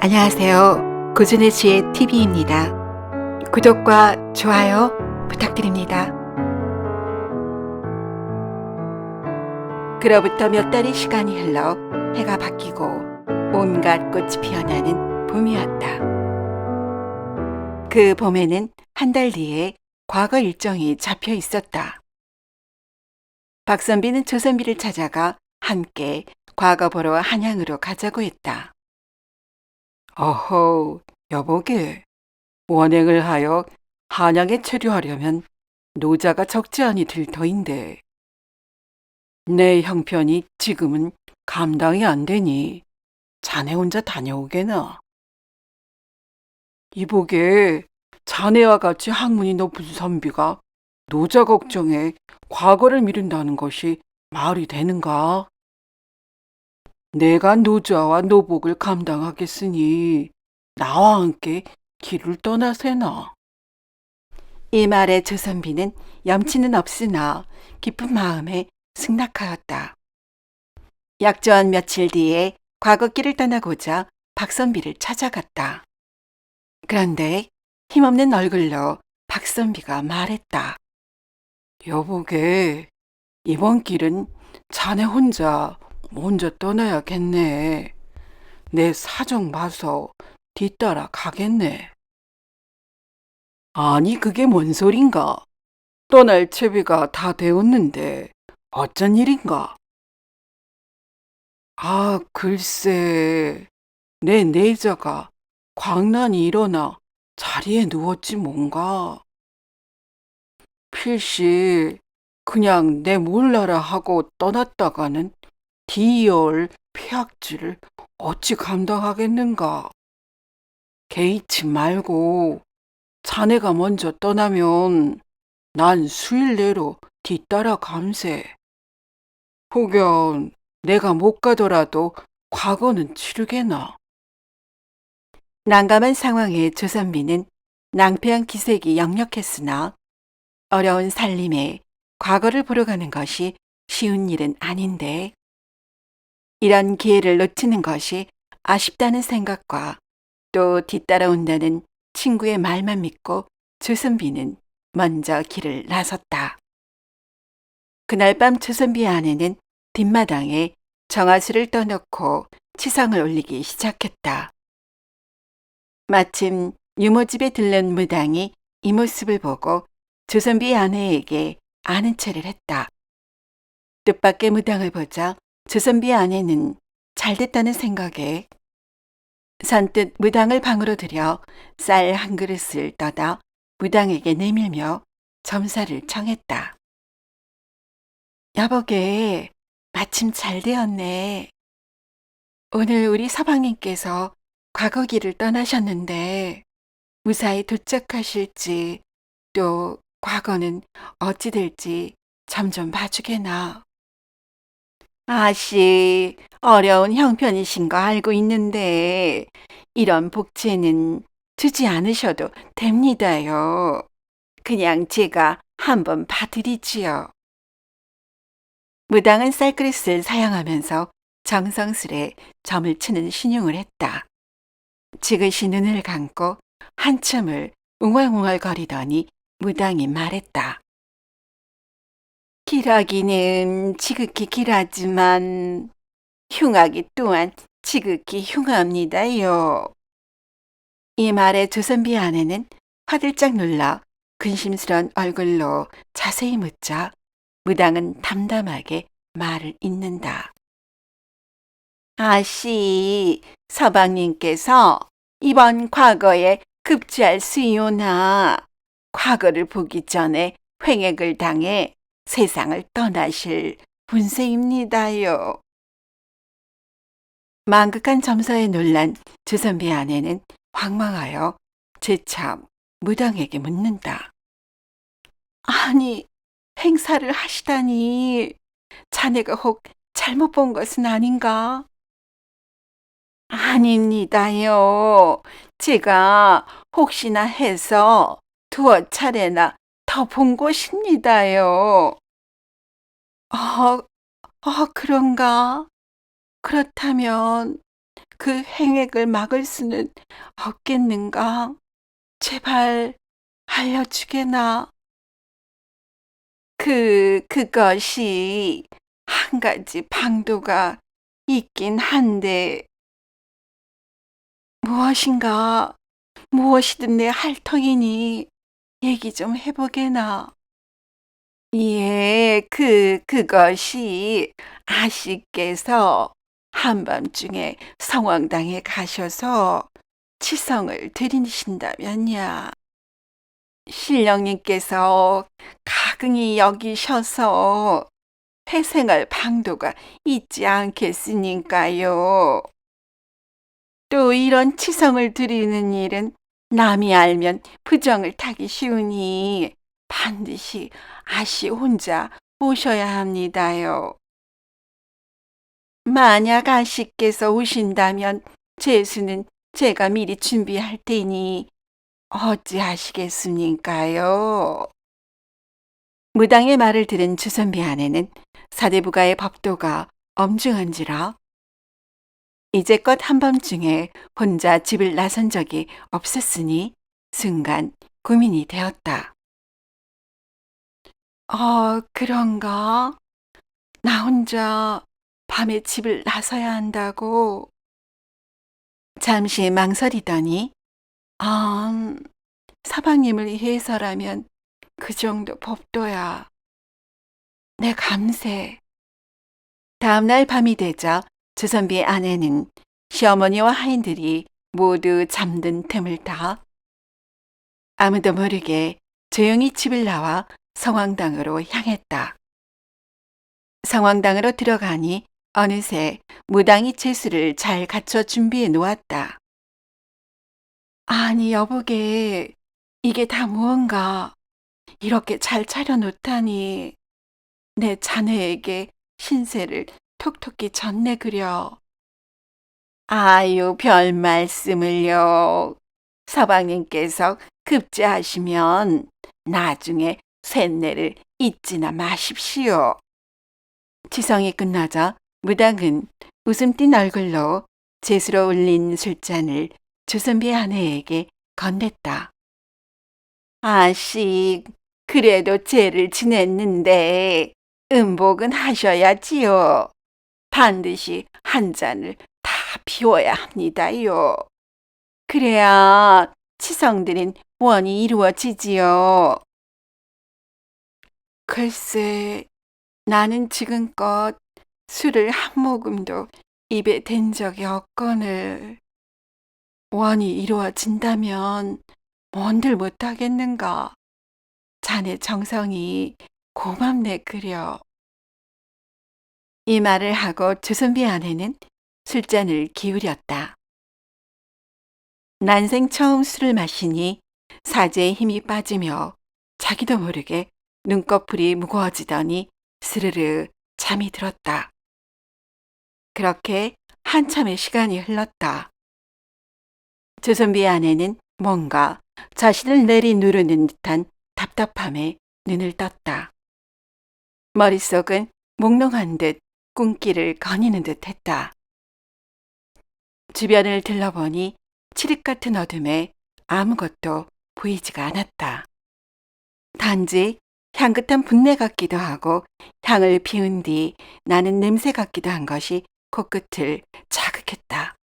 안녕하세요. 고준의 지혜 TV입니다. 구독과 좋아요 부탁드립니다. 그로부터 몇 달의 시간이 흘러 해가 바뀌고 온갖 꽃이 피어나는 봄이었다. 그 봄에는 한 달 뒤에 과거 일정이 잡혀 있었다. 박선비는 조선비를 찾아가 함께 과거 보러 한양으로 가자고 했다. 어허, 여보게. 원행을 하여 한양에 체류하려면 노자가 적지 아니 들 터인데 내 형편이 지금은 감당이 안 되니 자네 혼자 다녀오게나. 이보게, 자네와 같이 학문이 높은 선비가 노자 걱정에 과거를 미룬다는 것이 말이 되는가? 내가 노자와 노복을 감당하겠으니 나와 함께 길을 떠나세나. 이 말에 조선비는 염치는 없으나 깊은 마음에 승낙하였다. 약조한 며칠 뒤에 과거길을 떠나고자 박선비를 찾아갔다. 그런데 힘없는 얼굴로 박선비가 말했다. 여보게, 이번 길은 자네 혼자 먼저 떠나야겠네. 내 사정 봐서 뒤따라 가겠네. 아니, 그게 뭔 소린가? 떠날 채비가 다 되었는데 어쩐 일인가? 아, 글쎄, 내 내자가 광난이 일어나 자리에 누웠지 뭔가. 필시 그냥 내 몰라라 하고 떠났다가는 뒤이을 폐악질을 어찌 감당하겠는가? 개의치 말고 자네가 먼저 떠나면 난 수일 내로 뒤따라 감세. 혹여 내가 못 가더라도 과거는 치르게나. 난감한 상황에 조선비는 낭패한 기색이 역력했으나 어려운 살림에 과거를 보러 가는 것이 쉬운 일은 아닌데 이런 기회를 놓치는 것이 아쉽다는 생각과 또 뒤따라온다는 친구의 말만 믿고 조선비는 먼저 길을 나섰다. 그날 밤 조선비의 아내는 뒷마당에 정화수를 떠놓고 치성을 올리기 시작했다. 마침 유모집에 들른 무당이 이 모습을 보고 조선비의 아내에게 아는 체를 했다. 뜻밖의 무당을 보자 조선비의 아내는 잘됐다는 생각에 선뜻 무당을 방으로 들여 쌀 한 그릇을 떠다 무당에게 내밀며 점사를 청했다. 여보게, 마침 잘 되었네. 오늘 우리 서방님께서 과거 길을 떠나셨는데 무사히 도착하실지 또 과거는 어찌 될지 점 좀 봐주게나. 아씨, 어려운 형편이신 거 알고 있는데 이런 복채는 주지 않으셔도 됩니다요. 그냥 제가 한번 봐드리지요. 무당은 쌀그릇을 사용하면서 정성스레 점을 치는 신용을 했다. 지그시 눈을 감고 한참을 웅얼웅얼거리더니 무당이 말했다. 길하기는 지극히 길하지만 흉하기 또한 지극히 흉합니다요. 이 말에 조선비 아내는 화들짝 놀라 근심스런 얼굴로 자세히 묻자 무당은 담담하게 말을 잇는다. 아씨, 서방님께서 이번 과거에 급제할 수이오나 과거를 보기 전에 횡액을 당해 세상을 떠나실 분세입니다요. 망극한 점사에 놀란 조선비 아내는 황망하여 재차 무당에게 묻는다. 아니, 행사를 하시다니 자네가 혹 잘못 본 것은 아닌가? 아닙니다요. 제가 혹시나 해서 두어 차례나 더 본 것입니다요. 그런가? 그렇다면 그 행액을 막을 수는 없겠는가? 제발 알려주게나. 그것이 한 가지 방도가 있긴 한데, 무엇인가, 무엇이든 내 할 터이니 얘기 좀 해보게나. 예, 그것이 아씨께서 한밤중에 성황당에 가셔서 치성을 드리신다면야. 신령님께서 가긍히 여기셔서 회생할 방도가 있지 않겠으니까요. 또 이런 치성을 드리는 일은 남이 알면 부정을 타기 쉬우니 반드시 아씨 혼자 오셔야 합니다요. 만약 아씨께서 오신다면 제수는 제가 미리 준비할 테니 어찌하시겠습니까요? 무당의 말을 들은 주선비 아내는 사대부가의 법도가 엄중한지라 이제껏 한밤중에 혼자 집을 나선 적이 없었으니 순간 고민이 되었다. 그런가? 나 혼자 밤에 집을 나서야 한다고? 잠시 망설이더니 아, 사방님을 위해서라면 그 정도 법도야. 내 감세. 다음날 밤이 되자 주선비의 아내는 시어머니와 하인들이 모두 잠든 틈을 타 아무도 모르게 조용히 집을 나와 성황당으로 향했다. 성황당으로 들어가니 어느새 무당이 채수를 잘 갖춰 준비해 놓았다. 아니 여보게 이게 다 무언가 이렇게 잘 차려놓다니 내 자네에게 신세를 톡톡히 졌네 그려. 아유 별 말씀을요. 서방님께서 급제하시면 나중에 쇳내를 잊지나 마십시오. 지성이 끝나자 무당은 웃음 띤 얼굴로 제수로 올린 술잔을 주선비 아내에게 건넸다. 아씨, 그래도 죄를 지냈는데 음복은 하셔야지요. 반드시 한 잔을 다 비워야 합니다요. 그래야 치성드린 원이 이루어지지요. 글쎄, 나는 지금껏 술을 한 모금도 입에 댄 적이 없거늘. 원이 이루어진다면 뭔들 못하겠는가. 자네 정성이 고맙네 그려. 이 말을 하고 주선비 아내는 술잔을 기울였다. 난생 처음 술을 마시니 사제의 힘이 빠지며 자기도 모르게 눈꺼풀이 무거워지더니 스르르 잠이 들었다. 그렇게 한참의 시간이 흘렀다. 주선비 아내는 뭔가 자신을 내리누르는 듯한 답답함에 눈을 떴다. 머릿속은 몽롱한 듯 꿈길을 거니는 듯 했다. 주변을 들러보니 칠흑 같은 어둠에 아무것도 보이지가 않았다. 단지 향긋한 분내 같기도 하고 향을 피운 뒤 나는 냄새 같기도 한 것이 코끝을 자극했다.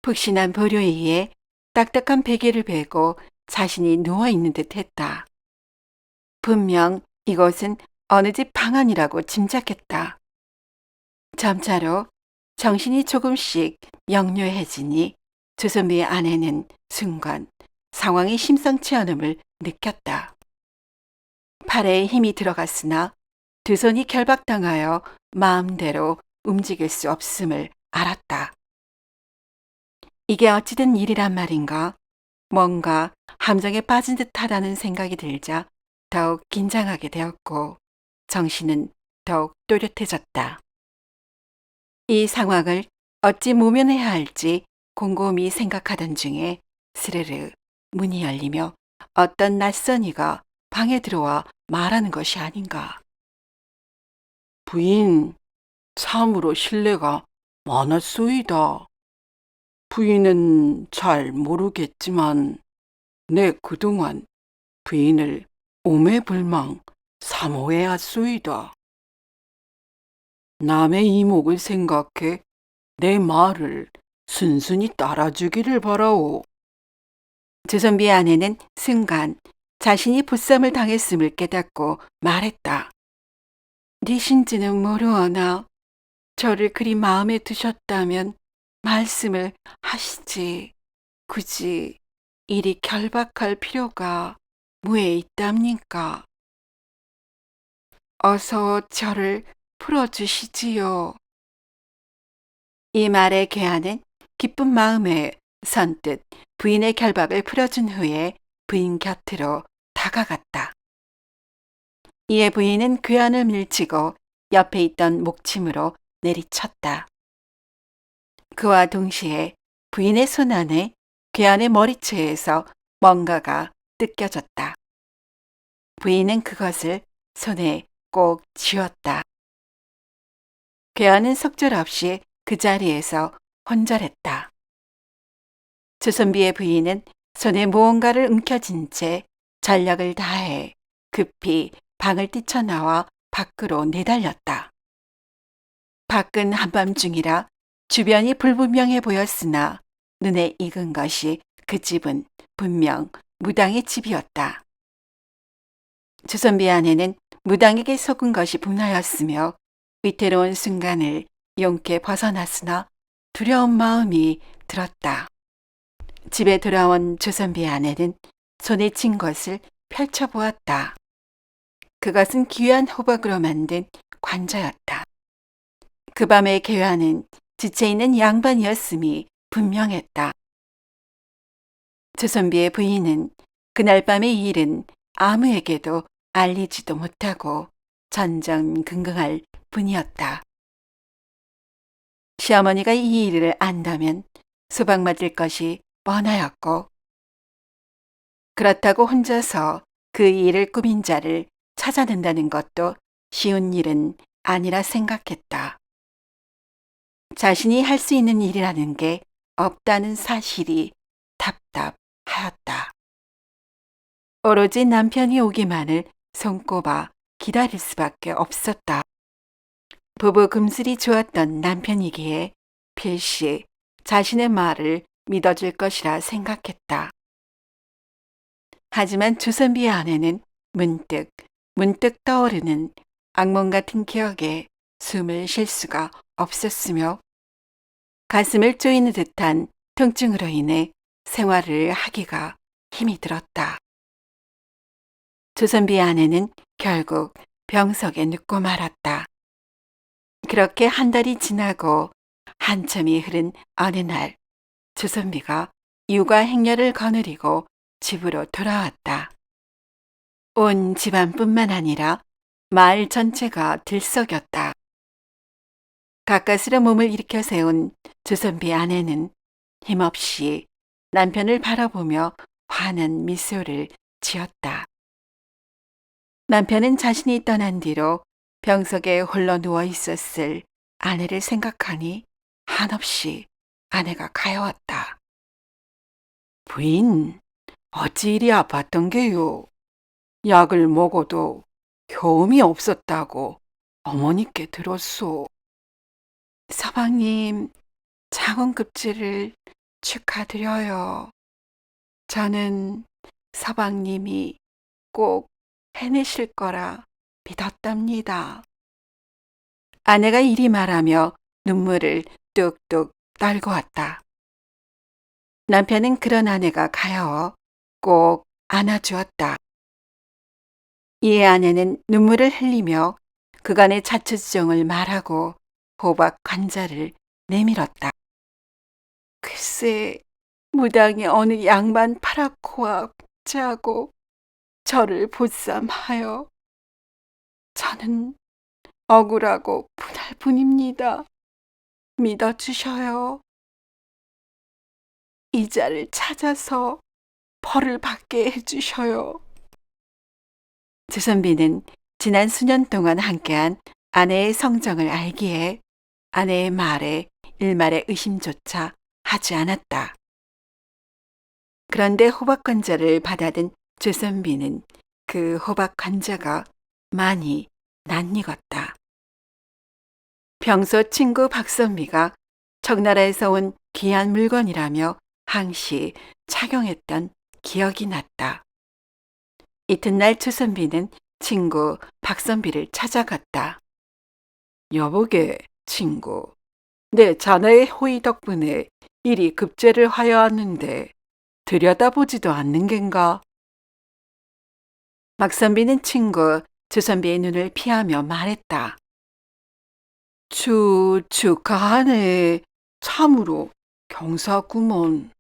푹신한 보료 위에 딱딱한 베개를 베고 자신이 누워있는 듯 했다. 분명 이곳은 어느 집 방안이라고 짐작했다. 점차로 정신이 조금씩 명료해지니 주선비의 아내는 순간 상황이 심상치 않음을 느꼈다. 팔에 힘이 들어갔으나 두 손이 결박당하여 마음대로 움직일 수 없음을 알았다. 이게 어찌된 일이란 말인가? 뭔가 함정에 빠진 듯하다는 생각이 들자 더욱 긴장하게 되었고 정신은 더욱 또렷해졌다. 이 상황을 어찌 모면해야 할지 곰곰이 생각하던 중에 스르르 문이 열리며 어떤 낯선 이가 방에 들어와 말하는 것이 아닌가. 부인, 참으로 실례가 많았소이다. 부인은 잘 모르겠지만 내 그동안 부인을 오매불망 사모해왔소이다. 남의 이목을 생각해 내 말을 순순히 따라주기를 바라오. 조선비의 아내는 순간 자신이 보쌈을 당했음을 깨닫고 말했다. 니신지는 모르오나 저를 그리 마음에 두셨다면 말씀을 하시지. 굳이 이리 결박할 필요가 뭐에 있답니까? 어서 저를 풀어주시지요. 이 말에 괴하는 기쁜 마음에 선뜻 부인의 결박을 풀어준 후에 부인 곁으로 다가갔다. 이에 부인은 괴한을 밀치고 옆에 있던 목침으로 내리쳤다. 그와 동시에 부인의 손 안에 괴한의 머리채에서 뭔가가 뜯겨졌다. 부인은 그것을 손에 꼭 쥐었다. 괴한은 속절없이 그 자리에서 혼절했다. 조선비의 부인은 손에 무언가를 움켜쥔 채 전력을 다해 급히 방을 뛰쳐나와 밖으로 내달렸다. 밖은 한밤중이라 주변이 불분명해 보였으나 눈에 익은 것이 그 집은 분명 무당의 집이었다. 조선비 아내는 무당에게 속은 것이 분하였으며 위태로운 순간을 용케 벗어났으나 두려운 마음이 들었다. 집에 돌아온 조선비 아내는 손에 쥔 것을 펼쳐보았다. 그것은 귀한 호박으로 만든 관자였다. 그 밤의 괴한은 지체 있는 양반이었음이 분명했다. 조선비의 부인은 그날 밤의 일은 아무에게도 알리지도 못하고 전전긍긍할 뿐이었다. 시어머니가 이 일을 안다면 수박 맞을 것이 뻔하였고, 그렇다고 혼자서 그 일을 꾸민 자를 찾아낸다는 것도 쉬운 일은 아니라 생각했다. 자신이 할 수 있는 일이라는 게 없다는 사실이 답답하였다. 오로지 남편이 오기만을 손꼽아 기다릴 수밖에 없었다. 부부 금슬이 좋았던 남편이기에 필시 자신의 말을 믿어줄 것이라 생각했다. 하지만 조선비의 아내는 문득 떠오르는 악몽 같은 기억에 숨을 쉴 수가 없었으며 가슴을 쪼이는 듯한 통증으로 인해 생활을 하기가 힘이 들었다. 조선비의 아내는 결국 병석에 눕고 말았다. 그렇게 한 달이 지나고 한참이 흐른 어느 날 조선비가 육아 행렬을 거느리고 집으로 돌아왔다. 온 집안뿐만 아니라 마을 전체가 들썩였다. 가까스로 몸을 일으켜 세운 조선비 아내는 힘없이 남편을 바라보며 환한 미소를 지었다. 남편은 자신이 떠난 뒤로 병석에 홀로 누워 있었을 아내를 생각하니 한없이 아내가 가여웠다. 부인, 어찌 이리 아팠던 게요? 약을 먹어도 효험이 없었다고 어머니께 들었소. 서방님, 장원급제를 축하드려요. 저는 서방님이 꼭 해내실 거라 믿었답니다. 아내가 이리 말하며 눈물을 뚝뚝 떨고 왔다. 남편은 그런 아내가 가여워 꼭 안아주었다. 이에 아내는 눈물을 흘리며 그간의 자초지종을 말하고 호박 관자를 내밀었다. 글쎄, 무당이 어느 양반 파랗고와 복제하고 저를 보쌈하여 저는 억울하고 분할 뿐입니다. 믿어주셔요. 이자를 찾아서 벌을 받게 해주셔요. 조선비는 지난 수년 동안 함께한 아내의 성정을 알기에 아내의 말에 일말의 의심조차 하지 않았다. 그런데 호박 관자를 받아든 조선비는 그 호박 관자가 많이 낯익었다. 평소 친구 박선비가 청나라에서 온 귀한 물건이라며 항시 착용했던 기억이 났다. 이튿날 조선비는 친구 박선비를 찾아갔다. 여보게, 친구. 내 자네의 호의 덕분에 일이 급제를 하여왔는데 들여다보지도 않는 겐가? 박선비는 친구 조선비의 눈을 피하며 말했다. 축하하네. 참으로 경사구먼.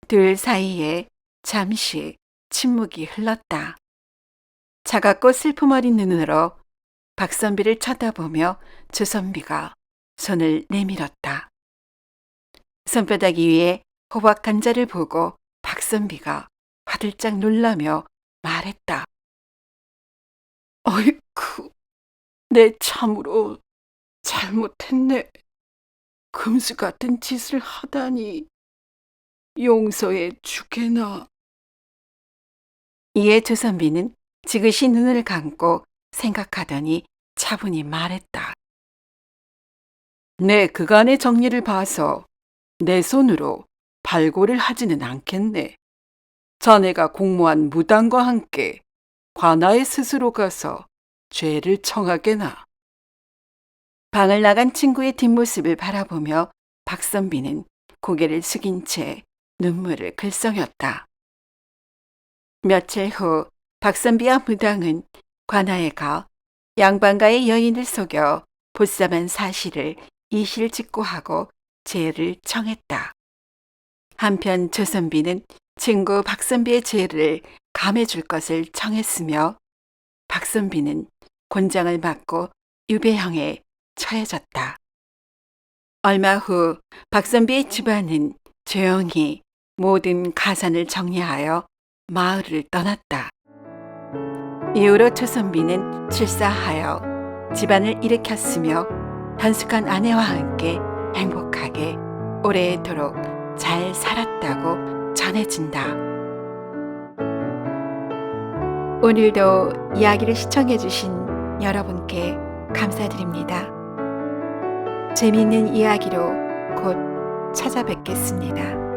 둘 사이에 잠시 침묵이 흘렀다. 차갑고 슬픔 어린 눈으로 박선비를 쳐다보며 조선비가 손을 내밀었다. 손바닥 위에 호박 관자를 보고 박선비가 화들짝 놀라며 말했다. 어이쿠, 내 참으로 잘못했네. 금수 같은 짓을 하다니. 용서해 주게나. 이에 조선비는 지그시 눈을 감고 생각하더니 차분히 말했다. 내 그간의 정리를 봐서 내 손으로 발고를 하지는 않겠네. 자네가 공모한 무당과 함께 관아에 스스로 가서 죄를 청하게나. 방을 나간 친구의 뒷모습을 바라보며 박선비는 고개를 숙인 채 눈물을 글썽였다. 며칠 후 박선비와 무당은 관아에 가 양반가의 여인을 속여 보쌈한 사실을 이실직고하고 죄를 청했다. 한편 조선비는 친구 박선비의 죄를 감해줄 것을 청했으며 박선비는 곤장을 맞고 유배형에 처해졌다. 얼마 후 박선비의 집안은 조용히 모든 가산을 정리하여 마을을 떠났다. 이후로 조선비는 출사하여 집안을 일으켰으며 현숙한 아내와 함께 행복하게 오래도록 잘 살았다고 전해진다. 오늘도 이야기를 시청해 주신 여러분께 감사드립니다. 재미있는 이야기로 곧 찾아뵙겠습니다.